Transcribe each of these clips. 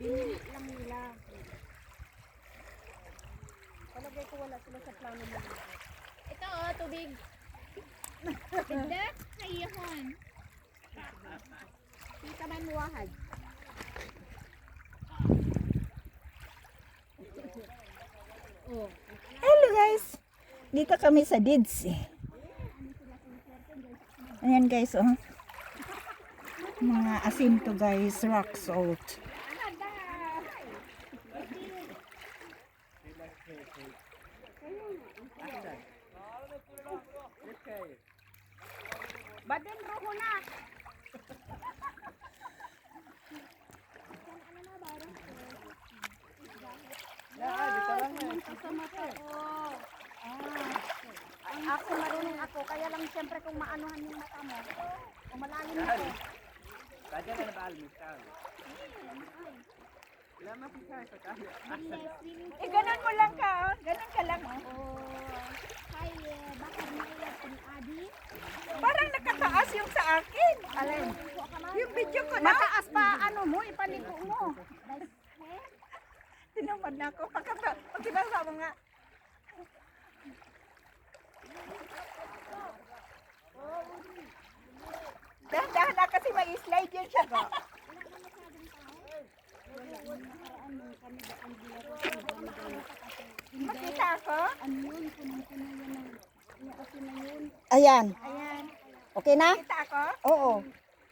Binili lang nila. Palagay ko wala sila sa plano mo. Ito oh, tubig. Ganda. Kayahon. Kita man muwahad. Oh. Hello guys! Dito kami sa Dids eh. Ayan guys oh. Mga asin to guys, rock salt. Baden roho na. Ako marunong ako, kaya lang siyempre kung maanuhan yung mata mo, o malalim ako. Baca na ba almusal? Lama si Kai sa kahit. Eh ganun mo lang ka oh. Ganun ka lang oh. Hay, bakit nila pang adi? Parang nakataas yung sa akin. Alin? Yung video ko na. Mataas pa ano mo, ipaliko mo. Tinamad na ako. Pag sinasa mo nga. Dahan-dahan na kasi may slide yun siya. Makita ako? Ayan. Ayan. Okay na? Makita ako? Oo.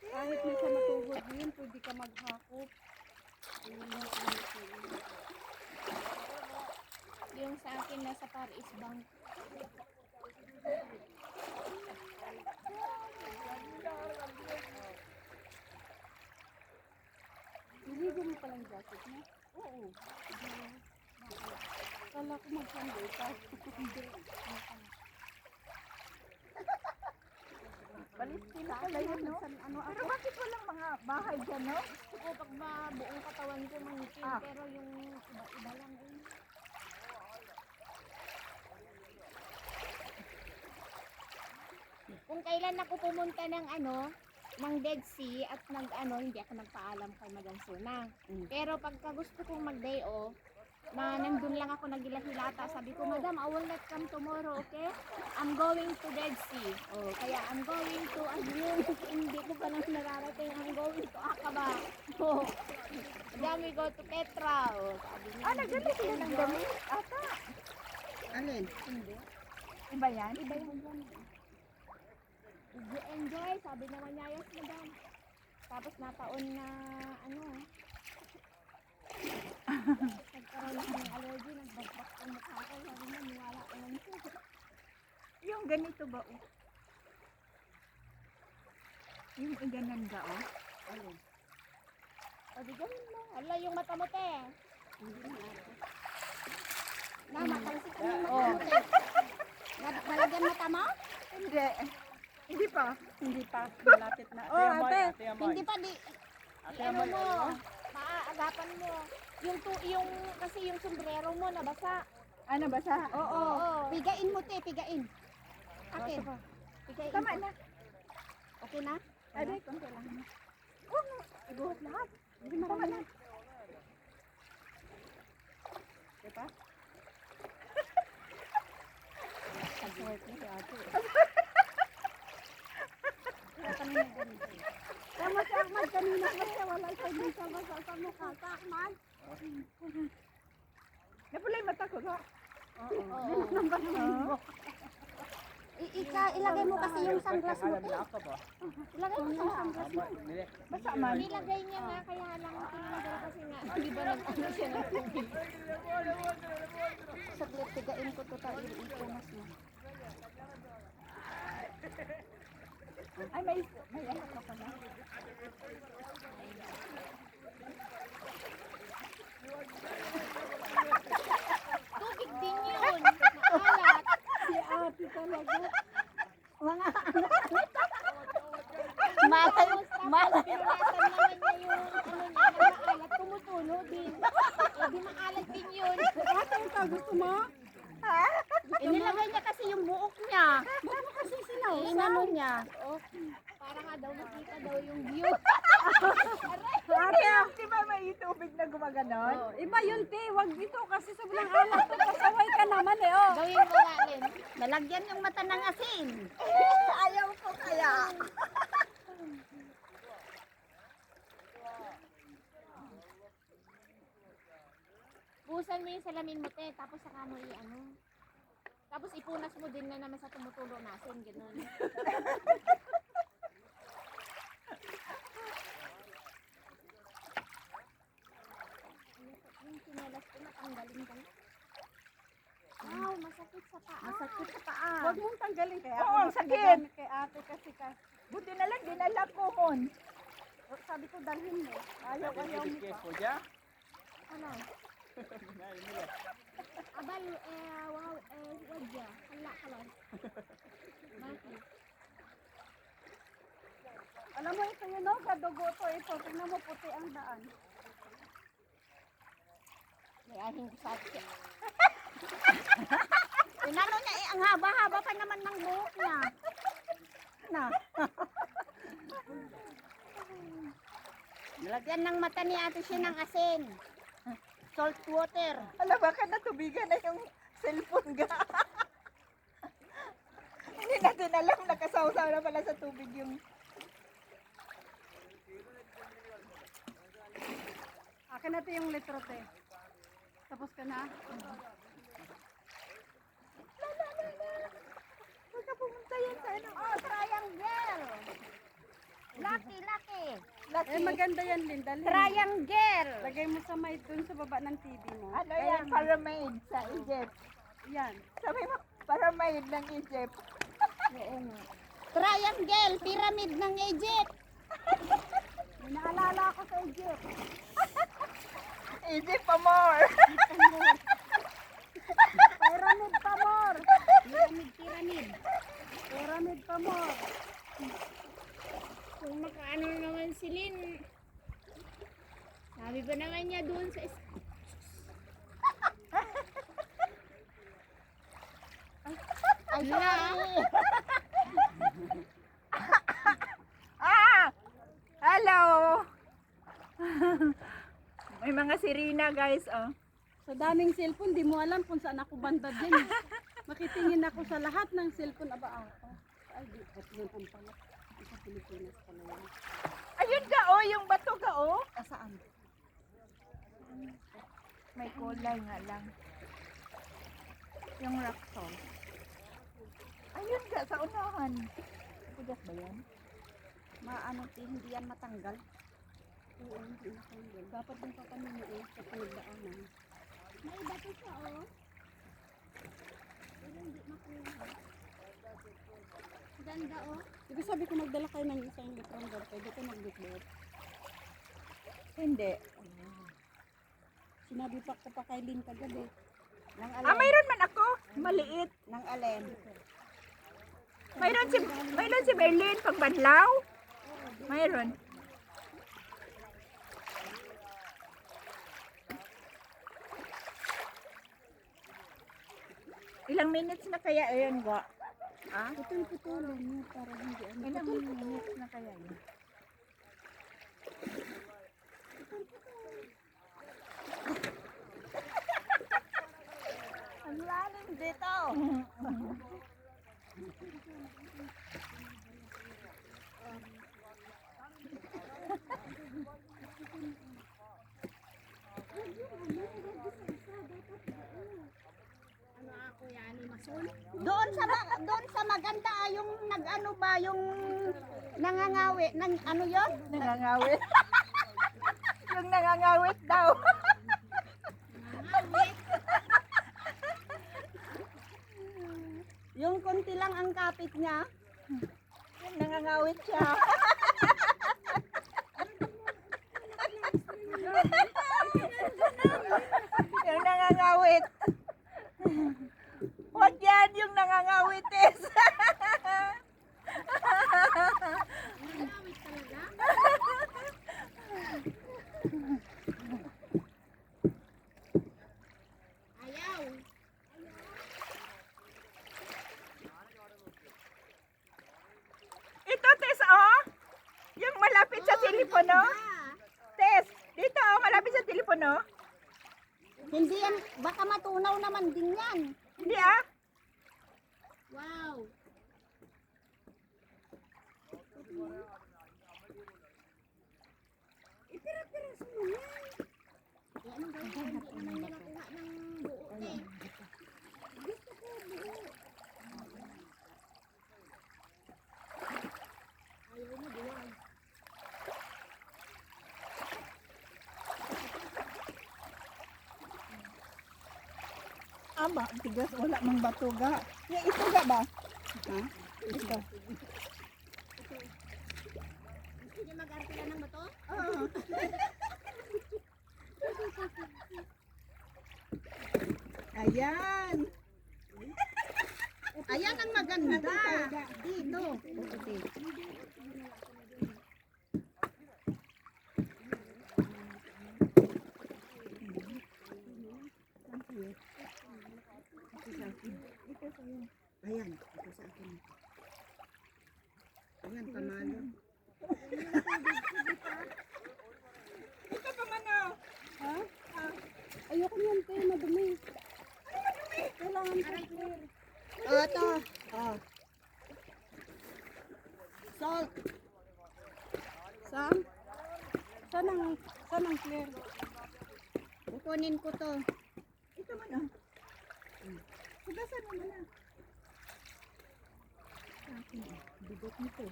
Kahit may sa matugod din, pwede ka maghakot. Yung sa akin nasa Paris Bank. Niligo mo palang jacket mo? Oo. Kala ko mag-sunday ka. Hindi. Balistin pala yun, no? Ano Pero bakit walang mga bahay dyan, no? Ako pag buong katawan ko mangitim, pero yung iba-iba lang eh. Kung kailan ako pumunta ng ng Dead Sea at hindi ako nagpaalam kay Madam Suna. Pero pagka gusto kong mag-day off, na nandun lang ako nagilahilata, sabi ko, Madam, I will not come tomorrow, okay? I'm going to Dead Sea. Oh, kaya I'm going to, hindi ko pa lang nararating, I'm going to Aqaba. Oh, then we go to Petra. Oh, sabi niya, Nagdala sila ng damit. Ata. Alin? Hindi. Iba yan? Iba yung dyan. Enjoy, sabi naman niya, yes, Madam. Tapos nataon na, nagkaroon ako ng allergy, nagbagpak ang mukha ko, sabi niya, niwala ko lang siya. Yung ganito ba, oh? Yung ganan ga, oh? Alin? Sabi, gawin mo. Ala, yung mata mo, te. Hindi na ako. Na, matalsik ang yung mata mo, te. Malagyan mata mo? Hindi. Hindi pa. Hindi pa. Malapit na. Oh, ate. Hindi pa, di. Ate Ano Amoy, mo, ano? maaagapan mo. Kasi yung sombrero mo nabasa. Ano ba sa? Oo. Pigain mo, te, pigain. Akin. Pigain Tama mo. na. Okay na? Ade, konti lang. Oh, no. Iguhot lahat. Hindi marami na. Diba? Pag-work ni ate. Kaya kami na ganito. Tama si Ahmad kanina kasi wala siya din sa basa sa mukha. Sa Ahmad? Napulay mata ko, no? Oo. Oo. Ilagay mo kasi yung sunglass mo, te. Ako ba? Ilagay mo yung sunglass mo. Basta man. Nilagay niya nga, kaya lang tinanggal kasi nga. Di ba nag-ano siya ng tubig? Saglit, tigain ko total ipunas mo. Ay, may ano ka pala. Tubig din yun. Maalat. Si ate talaga. Mga Tapos, pinunasan naman niya yung niya na maalat. Tumutulo din. Di maalat din yun. Ate, ikaw gusto mo? Inilagay niya kasi yung buhok niya. Bakit kasi sinaw? Inano niya. Oh, para nga daw makita daw yung view. ate, di ba may YouTube? tubig na gumaganon? Oh, iba yun, te. Wag dito kasi sobrang alat to. Pasaway ka naman eh, oh. Gawin mo nga rin. Lalagyan yung mata ng asin. Ayaw ko kaya. Busan mo yung salamin mo, te. Tapos saka mo ano. Tapos ipunas mo din na naman sa tumutulo na asin. Ganun. Yung sinelas ko natanggalin ka na. Wow, masakit sa paa. Masakit sa paa. Huwag mong tanggalin kaya. Oo, ako sakit. pinagamit kay ate kasi ka. Buti na lang dinala ko hon. Oh, sabi ko dalhin mo. Ayaw mo pa. Careful, ya. Ano? Nah, ini lah. Abal, wow, wadya. Hala ka lang. Bakit? Alam mo ito yun, no? Sa dugo to ito. Tingnan mo puti ang daan. May ahing saksi. Inano niya eh, ang haba-haba pa naman ng buhok niya. Na. Nalagyan ng mata ni ate siya ng asin. Salt water. Alam baka natubigan na yung cellphone ga. Hindi natin alam, nakasawsaw na pala sa tubig yung... Akin na ito yung litro, te. Tapos ka na? Huwag ka pumunta yan sa ano. Oh, triangle. Lucky. Eh, maganda yan, Lynn. Dalhin mo. Triangle. Lagay mo sa may dun sa baba ng TV mo. Ano yan? Pyramid sa Egypt. Yan. Sabi mo, pyramid ng Egypt. Oo nga. Triangle, pyramid ng Egypt. May naalala ako sa Egypt. Egypt pa more. Pyramid pa more. Pyramid. Pyramid pa more. Kung makaano naman si Lynn. Sabi ba naman niya doon sa Ay, sorry. Hello. May mga sirena guys, oh. Sa daming cellphone, di mo alam kung saan ako banda din. Makitingin ako sa lahat ng cellphone. Aba ako. Ay, di. Ba't yun ang pala? Sa Pilipinas pala yan. Ayun ka, oh, yung bato ka, oh. Saan? May kulay nga lang. Yung rock salt. Ayun ka, sa unahan. Pugas ba yan? Maano, hindi yan matanggal. Oo, hindi matanggal. Dapat yung papanunuin sa pinagdaanan. May iba to siya, oh. Pero hindi makuha. Ganda, oh. Diba sabi ko magdala kayo ng isang litrong dot, pwede ko magbitbit. Hindi. Sinabi pa ko pa kay Lynn kagabi. Nang Mayroon man ako. Maliit. Nang alin. Mayroon si Berlin pag banlaw. Mayroon. Ilang minutes na kaya yun, Go? Ah? Putol-putulin niyo para hindi ano. Ilang minutes na kaya yun? Ang lalim dito. Doon sa maganda yung nag-ano ba yung nangangawi nang ano yon? Nangangawit. Yung nangangawit daw. Yung konti lang ang kapit niya. Yung nangangawit siya. Yung nangangawit. Huwag yan yung nangangawitis. Ayaw. Ito, Tess, oh. no? Hindi yan, baka matunaw naman din yan. Hindi ah. Wow. Ipira-piraso mo yan. Ano ba yan? Hindi naman niya nakuha ng buo eh. Gusto ko buo. Ayaw mo buwan. Aba, tigas wala mang batuga. Yung ituga ba? Ha? Ito. Gusto niya mag-artila ng bato? Oo. Ayan. Ayan ang maganda. Dito. Ayan, ito sa akin. Ayan, pamalo. Ito pa man oh. Ha? Ayoko niyan, te. Madumi. Kailangan ko clear. Oh, ito. Oh. Salt. Saan? Saan ang clear? Kukunin ko to. Ito man oh. Hugasan mo na. Bigot nito.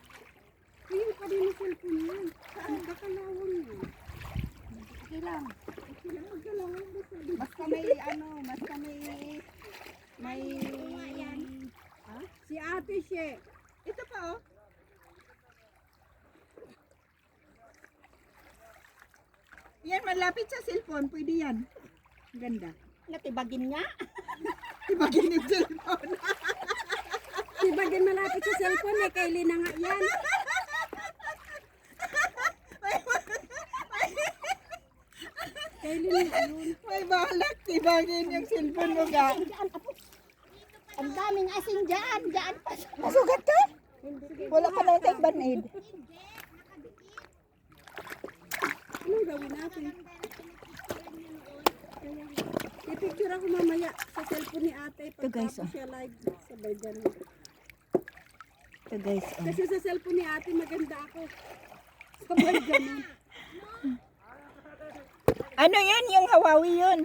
Ayun pa rin yung cellphone yan. Nagkakalawang yun. Okay lang. Basta may ano, basta may Ha? Si Ate She. ito pa oh. Yan, malapit sa cellphone. Pwede yan. Ganda. Natibagin nga. Ibagin yung cellphone. Si Bagay malapit sa cellphone eh. Kay Lina nga yan. Kay Lina nga yun. May balak. Ibagin yung cellphone mo ga. Ang daming asin dyan. Dyan pa. Masugat ka? Wala pa lang kayong band-aid. Anong gawin natin? I-picture ako mamaya sa cellphone ni ate. Ito, guys, Pagtapos siya live. Sabay ganun. Ito guys. Kasi sa cellphone ni ate maganda ako. Sabay ganun. Ano yun? Yung Hawaii yun.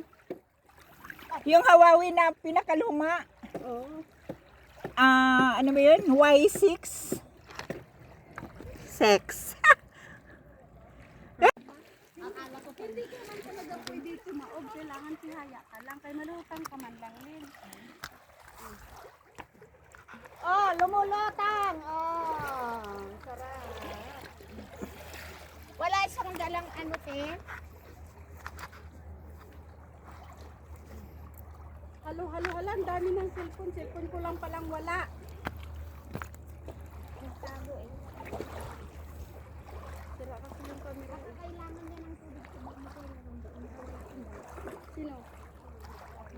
Yung Hawaii na pinakaluma. Oo. Ano ba yun? Y6. Sex. Akala ko pa. Hindi ka man talaga pwede tumaob. Kailangan tihaya ka lang. Kay malutang ka man lang din. Oh, lumulutang. Oh, sarap. Wala isang dalang ano, te. Halo, ang dami ng cellphone. Cellphone ko lang palang wala. Nagtago eh. Sira kasi yung camera. Baka kailangan niya ng tubig sa mga Sino?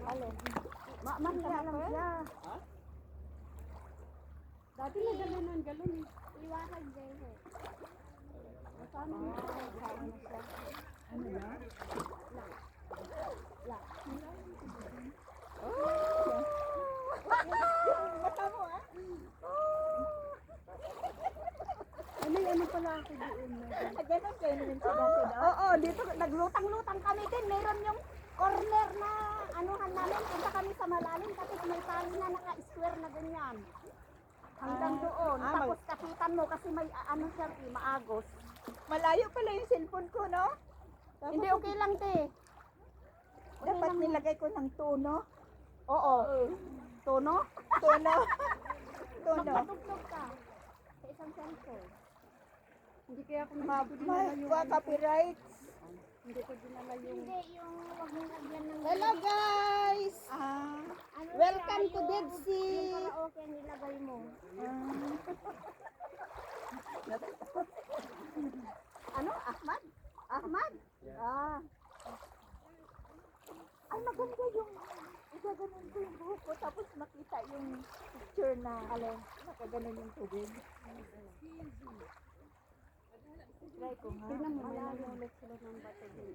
Halo. Mahiya lang siya. Dati na galon ng galon eh. Iwasan dyan eh. Paano mo siya? Ano na? Ano pala ako doon? Ganun kayo naman sa dati daw. Oo, dito naglutang-lutang kami din. Meron yung corner na anuhan namin. Punta kami sa malalim tapos may tali na naka-square na ganyan. Hanggang doon. Tapos kapitan mo kasi may ano siya, maagos. Malayo pala yung cellphone ko, no? Hindi okay lang, te. Dapat nilagay ko ng tono. Oo. Tono? Tono. Tono. Magpatugtog ka. Sa isang cellphone. Hindi kaya ako dinala yung Copyright. hindi ko dinala yung Hindi, yung wag mong lagyan ng... Hello guys! Ano Welcome siya, to yung- Dead Sea. Yung karaoke ang nilagay mo. Ano? Ahmad? Ahmad? Ah. Ay, maganda yung igaganon ko yung buhok ko tapos makita yung picture na nakaganon yung tubig. Try ko nga. tingnan mo, malayo ulit sila ng bato din.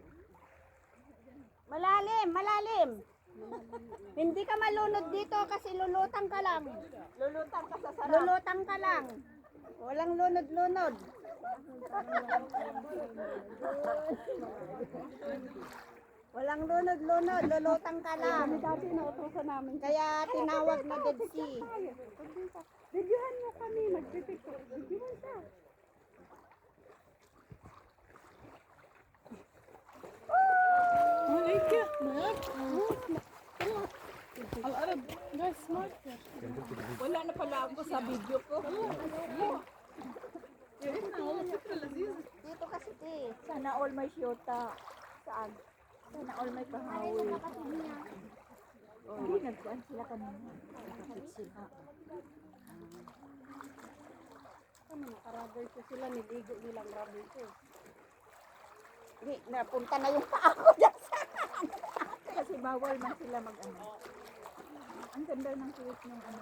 Malalim, malalim. Hindi ka malunod dito kasi lulutang ka lang. Lulutang ka sa sarap. Lulutang ka lang. Walang lunod-lunod. Walang lunod-lunod, lulutang ka lang. Kami dati nautosan namin. Kaya tinawag na Dead Sea. Videohan mo kami, magpipicture. Videohan ka. Wala na pala ako sa video ko. Dito kasi Sana all may syota. Saan? Sana all may kahawi. Hindi, nagkuhan sila kanina. Kami nakarubber ko sila, niligo nilang rubber ko. Hindi, napunta na yung paa ko dyan sa Kasi bawal man sila mag-ano. Ang ganda ng suit ng ano.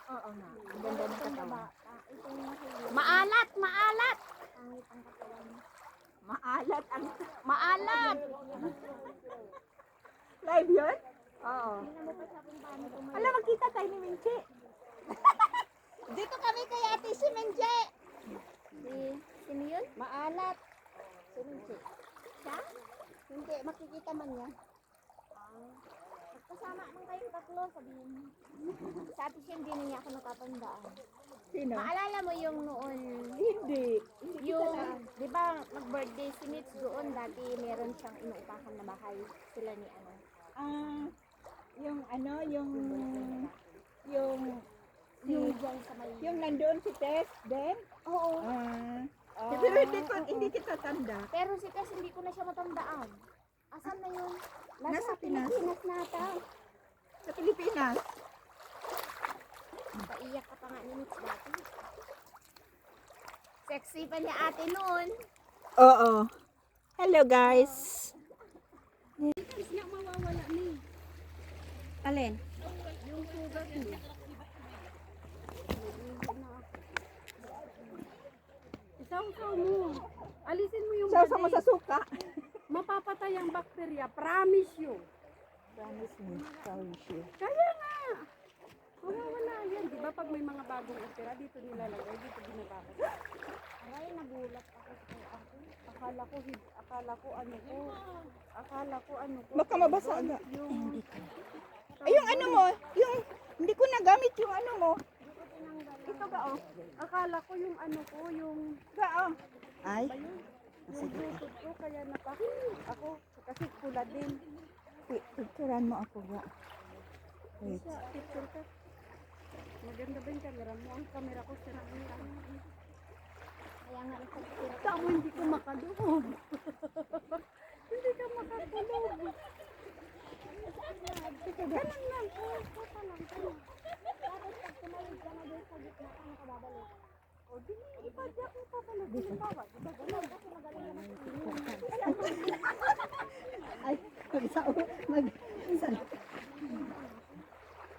Oo nga. Ang ganda ng katawan. Maalat, maalat. Maalat ang Maalat. live yun? Oo. Alam, magkita tayo ni Minchi. Dito kami kay Ate si Menje. Sino yun? Maalat. Si Menje. Siya? Hindi, makikita man niya. Kasama man kayong tatlo, sabihin mo. Sa Ate siya, hindi na niya ako nakatandaan. Sino? Maalala mo yung noon, Hindi. yung, di ba, mag-birthday si Mitch doon, dati meron siyang inuupahan na bahay. Sila ni ano. Yung ano, yung Si Jan sa may... yung nandoon si Tess, Ben? Oo. Pero hindi kita tanda. Pero si Tess, hindi ko na siya matandaan. Asan na yun? Nasa Pinas. Pilipinas nata. Sa Pilipinas. Paiyak ka pa nga ni Mitch dati. Sexy pa niya ate noon. Oo. Hello guys. Tapos nga mawawala ni. Alin? Yung sugat ni. Isaw-saw mo. Alisin mo yung Sasa mo balik. sa suka. Mapapatay ang bakterya. Promise you. Promise me. Promise you. Kaya nga. Mawawala yan. Di ba pag may mga bagong opera, dito nilalagay, dito binabakit. Aray, nagulat ako sa ako. Akala ko ano ko. Baka mabasa agad. Yung, Ay, yung ano mo, yung hindi ko nagamit yung ano mo. Ito ba oh? akala ko yung ano ko, yung Ba oh? Ay. ba yun? Yung bukod ko, kaya ako, kasi pula din. Picturean mo ako ba? Wait. Sa picture ka. Maganda ba yung camera mo? Ang camera ko, sira mo yan. Kaya nga nagpagpira. Tamo, hindi ko makadoob. Hindi ka makatulog. Ganun lang. Kota lang. Tapos pag tumalog ka na doon sa gitna, paano ka babalik? O, di ipadya ko pa pala. Halimbawa, di ba ganun? Kasi magaling naman si Ay,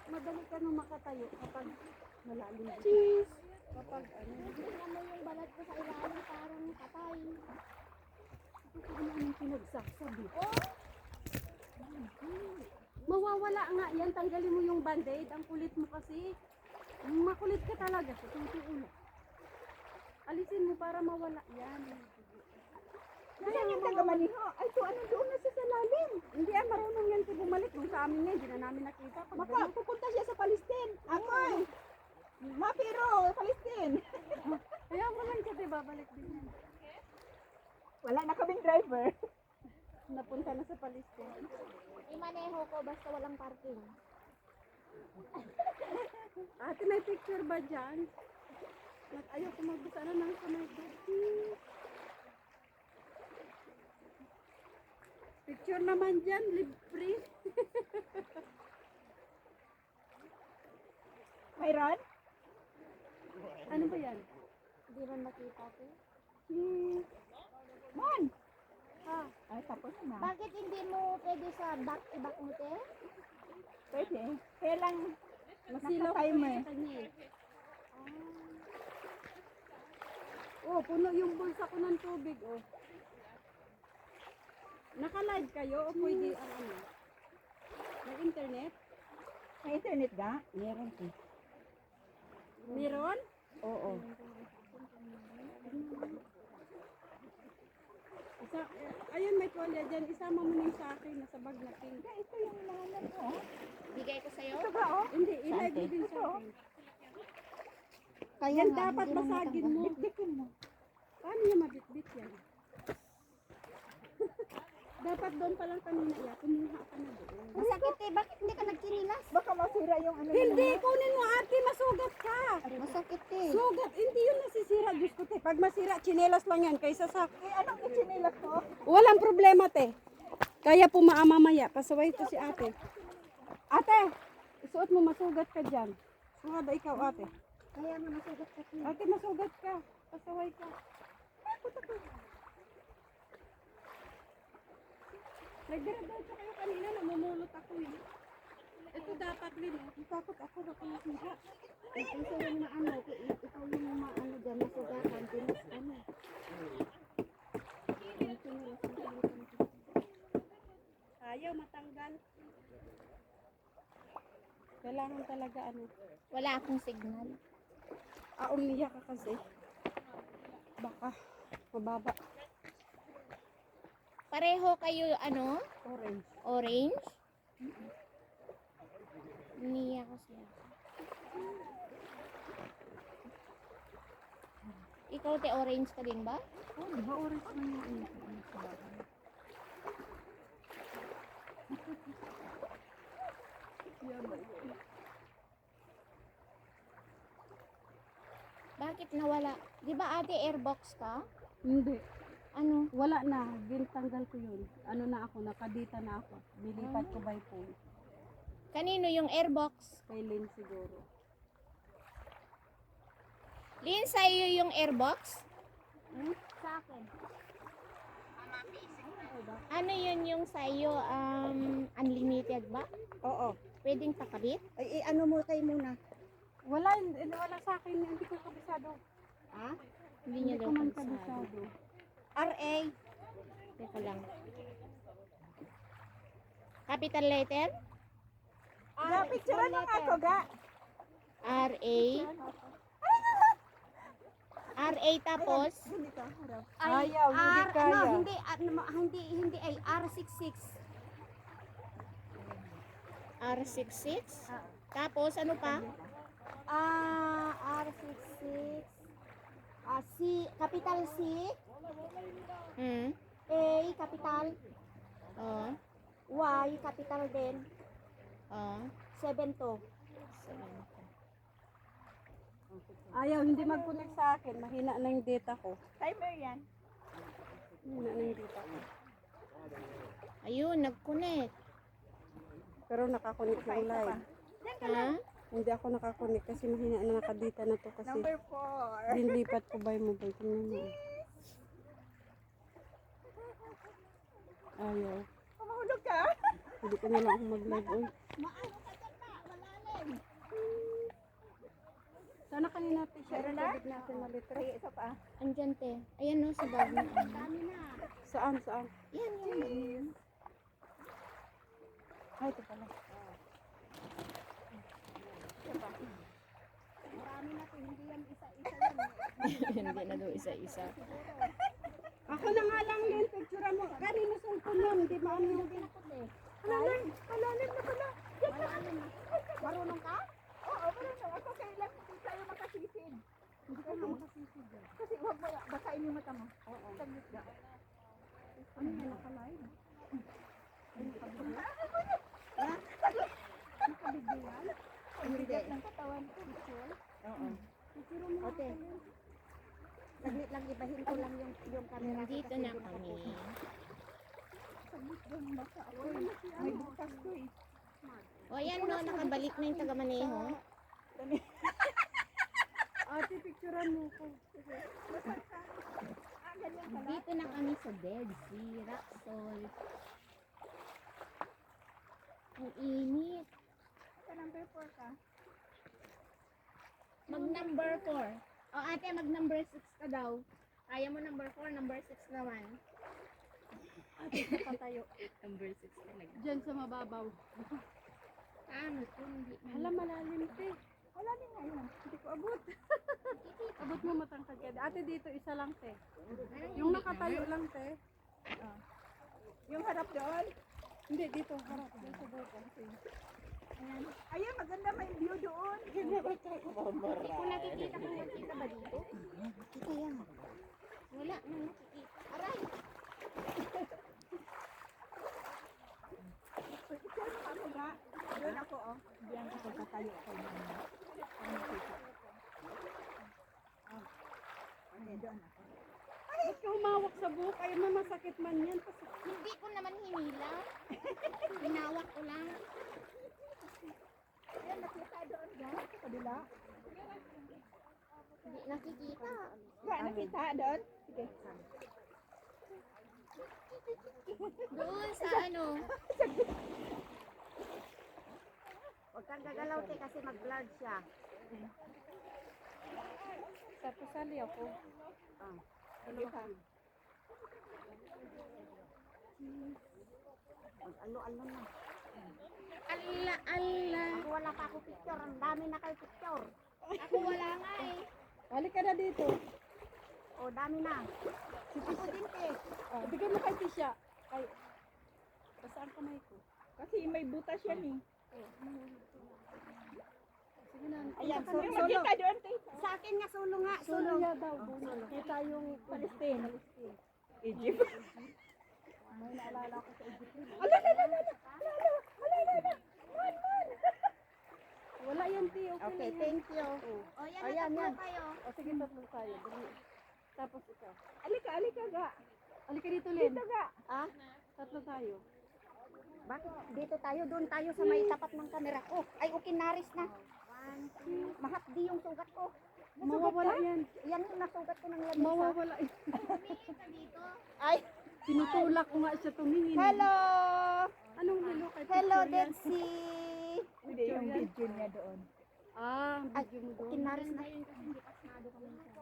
Madali ka nung makatayo kapag malalim. cheese. Kapag ano, Tingnan mo yung balat ko sa ilalim, parang patay. ano yung pinagsasabi. Mawawala nga yan. Tanggalin mo yung band-aid. Ang kulit mo kasi. Makulit ka talaga. Sa ulo. Alisin mo para mawala yan. Saan yung taga-maniho? Ay, to ano doon na siya sa lalim. Hindi marunong yan si bumalik. Nung sa amin nga, hindi na namin nakita. Pag Maka, pupunta siya sa Palestine. Ako eh. Mapiro, Palestine. kaya mo lang kasi babalik din yan. Wala na kaming driver. Napunta na sa Palestine. Imaneho ko basta walang parking. Ate, may picture ba dyan? Ayaw ko magbasa na ng kamay ko. Picture naman dyan, libre. Mayroon? Ano ba yan? Hindi man makita ko. Mon. Ah, Ay, tapos na. Bakit hindi mo pwede sa back-to-back mo, te? Pwede. Kaya lang, masilaw ko Naka-timer. sa kanya eh. Oh, puno yung bulsa ko ng tubig, oh. Naka-live kayo o pwede ang ano? May internet? May internet ga? Meron eh. Meron? Oo. Ayun, may tuwalya dyan. Isama mo na sa akin. Nasa bag na pink. Ito yung nahanap ko. Bigay ko sa'yo. Ito ba oh? Hindi, i-live mo din sa akin. Kaya Yan nga, dapat hindi mo basagin matanggal. mo. Bitbitin mo. Paano niya mabitbit yan? Dapat doon pa lang kanina iya. Kumuha ka na doon. Masakit eh. Bakit hindi ka nagkinilas? Baka masira yung ano. Hindi, kunin mo ate. Masugat ka. Masakit eh. Sugat. Hindi yun nasisira. Diyos ko te. Pag masira, chinelas lang yan. Kaysa sa... Eh, anong ichinilas ko? Walang problema te. Kaya mamaya. Pasaway to si ate. Ate, isuot mo masugat ka dyan. Suhada ikaw ate. Kaya nga masugat ka. Ate, masugat ka. Pasaway ka. Nagdiretso kayo kanina, namumulot ako eh. Ito dapat din eh. Takot ako na kumakita. Ito yung maano, ikaw yung maano dyan, masugatan, dinas ano. Ayaw matanggal. Kailangan talaga ano. Wala akong signal. Umiyak ka kasi. Baka mababa. Pareho kayo ano? Orange. Orange? Niya kasi ako. Ikaw te orange ka din ba? Oh, di ba orange na yung ano? Bakit nawala? Di ba ate airbox ka? Hindi. Ano? Wala na. Tanggal ko yun. Ano na ako, nakadita na ako. Nilipat ko by phone. Kanino yung airbox? Kay Lynn siguro. Lin, sa'yo yung airbox? Sa akin. Ano yun yung sa'yo? Unlimited ba? Oo. Pwedeng pakabit? Ay, ano mo tayo muna? Wala sa akin. Hindi ko kabisado. Ha? Hindi niya Hindi daw ko man kabisado. kabisado. RA. Teka lang. Capital letter? Ga, picturean mo nga ako, ga. R-A. R-A tapos? Ganito, harap. Ayaw, hindi kaya. Hindi ay R66. R66? Tapos ano pa? R66. C, capital C, Hmm? A, capital, Oh. Y, capital din, Oh. 72. Ayaw, hindi mag-connect sa akin. Mahina na yung data ko. Timer yan. Mahina na yung data ko. Ayun, nag-connect. Pero nakakonect yung live. Ha? Hindi ako nakakonect kasi mahina na nakadita na to kasi Number 4. dinlipat ko by mobile. Tingnan mo. Ayaw. Kumahulog ka? Hindi ko na lang ako mag-live. Uy. Sana kanina t-shirt Meron na? tubig natin na litra. Ay, isa pa. Andyan te. Ayan no, sa bag na. Saan? Yan, yan. Ay, ito pala. Hindi na daw isa-isa. Ako na nga lang din, picture mo. Kanino cellphone yun? Hindi maano yung Malalim na pala. Marunong ka? Oo, marunong. Ako kailan hindi tayo makasisid. Hindi ko na makasisig. Kasi huwag mo, basahin yung mata mo. Oo. Saglit ka. Ano yan? Nakalive? Ang bigat ng katawan ko. Oo. Ote. Saglit lang, ibahin ko lang yung camera. Dito na kami. May bukas ko eh. O ayan no, nakabalik na yung taga-maneho. Ate, picturean mo ko. Dito na kami sa Dead Sea, Rock Salt. Ang init. Sa number 4 ka. Mag number 4. O ate, mag number 6 ka daw. Kaya mo number 4, number 6 naman. Patayo. Number 6 talaga. Diyan sa mababaw. Ano to? Hindi. Hala, malalim te. Wala din ngayon. Hindi ko abot. Abot mo matangkad ka. Ate dito, isa lang te. Yung nakatayo lang te. Yung harap doon. Hindi, dito. Harap. Dito sa buka. Ayun, maganda may view doon. Hindi ko nakikita kung nakikita ba dito. Nakikita yan. Wala na nakikita. Aray! Picture mo ako nga. Doon ako, oh. Diyan ako tatayo ako. Doon ako. Ba't ka humawak sa buka? Ay, masakit man yan. Hindi ko naman hinila. Hinawak ko lang. Ayun, nakita doon dyan. Sa kabila. Hindi nakikita. Ba, nakita doon? Sige. Doon sa ano. Huwag kang gagalaw, te, kasi mag-vlog siya. Sa pusali ako. Sige ka. Mag-alo-alo na. Ala, ala. Ako wala pa ako picture. Ang dami na kayo picture. Ako wala nga eh. Balik ka na dito. O, dami na. Ako din, te. Bigay mo kay Tisha. Ay, basaan kamay ko. Kasi may butas yan eh. Sige na. Ayan, Punta ka na. solo. Doon, te. Sa akin nga, solo nga. Solo niya daw. Kita yung Palestine. Egypt. May naalala ko sa Egypt. Ala, ala, ala, ala. Ala, ala, ala. Wala yan, Ti. Okay, Okay, na yan. thank you. O yan, Ayan, natatlo yan. kayo. O sige, tatlo tayo. Dali. Tapos ikaw. Alika, alika ga. Halika dito, Len. Dito ga. Ah? Tatlo tayo. Bakit dito tayo? Doon tayo sa may tapat ng kamera ko. Ay, okay, naris na. Mahapdi yung sugat ko. Mawawala yan. Yan yung nasugat ko ng lamesa. Mawawala. Tumingin ka dito. Ay, Tinutulak ko nga siya tumingin. hello! Anong hello kay Hello, picture yan? Detsy! Hindi, yung video niya doon. Ah, Ay, video mo doon. okay, naris na.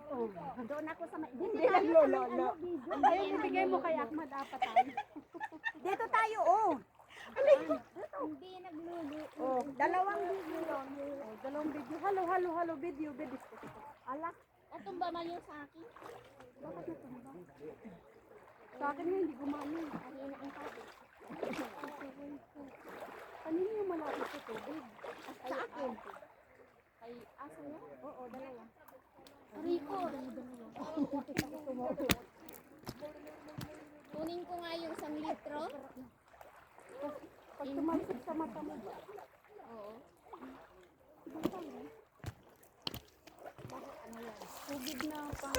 Oh. Doon ako sa may... Hindi Dito tayo sa may naglolo. ano, video. Ayun, ibigay mo kay Ahmad. Apat tayo. Dito tayo, oh. Hindi naglulu. Oh, dalawang video yun. Oh, dalawang video. Hello, hello, hello. Video, video. Alak. Natumba man yung sa akin. Sa akin nga, hindi gumana. Kanina ang tabi. Kanina yung malapit sa tubig. Sa akin. Ay, asa yan? Oo, dalawa. Rico. Kunin ko nga yung 1 litro. Pag tumalsik sa mata mo ba? Oo. Tubig na pang...